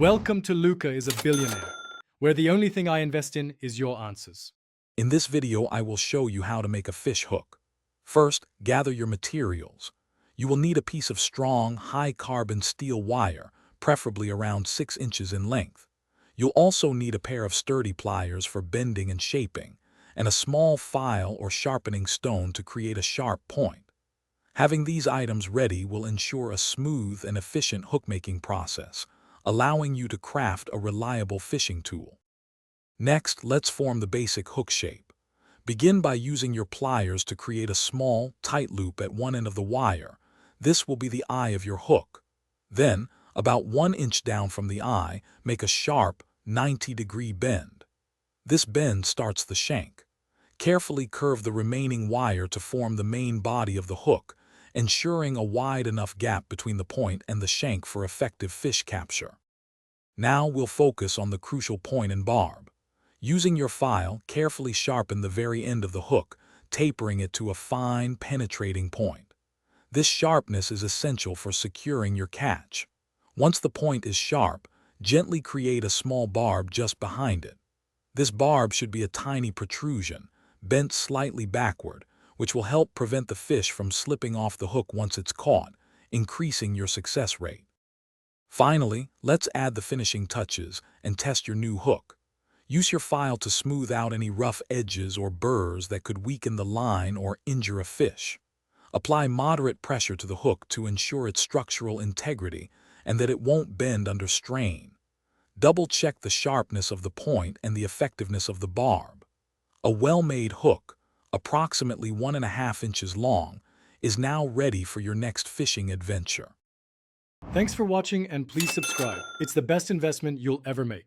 Welcome to Luca is a Billionaire, where the only thing I invest in is your answers. In this video, I will show you how to make a fish hook. First, gather your materials. You will need a piece of strong, high-carbon steel wire, preferably around 6 inches in length. You'll also need a pair of sturdy pliers for bending and shaping, and a small file or sharpening stone to create a sharp point. Having these items ready will ensure a smooth and efficient hook-making process, allowing you to craft a reliable fishing tool. Next, let's form the basic hook shape. Begin by using your pliers to create a small, tight loop at one end of the wire. This will be the eye of your hook. Then, about 1 inch down from the eye, make a sharp, 90-degree bend. This bend starts the shank. Carefully curve the remaining wire to form the main body of the hook, ensuring a wide enough gap between the point and the shank for effective fish capture. Now we'll focus on the crucial point and barb. Using your file, carefully sharpen the very end of the hook, tapering it to a fine, penetrating point. This sharpness is essential for securing your catch. Once the point is sharp, gently create a small barb just behind it. This barb should be a tiny protrusion, bent slightly backward, which will help prevent the fish from slipping off the hook once it's caught, increasing your success rate. Finally, let's add the finishing touches and test your new hook. Use your file to smooth out any rough edges or burrs that could weaken the line or injure a fish. Apply moderate pressure to the hook to ensure its structural integrity and that it won't bend under strain. Double-check the sharpness of the point and the effectiveness of the barb. A well-made hook, approximately 1.5 inches long, is now ready for your next fishing adventure. Thanks for watching and please subscribe. It's the best investment you'll ever make.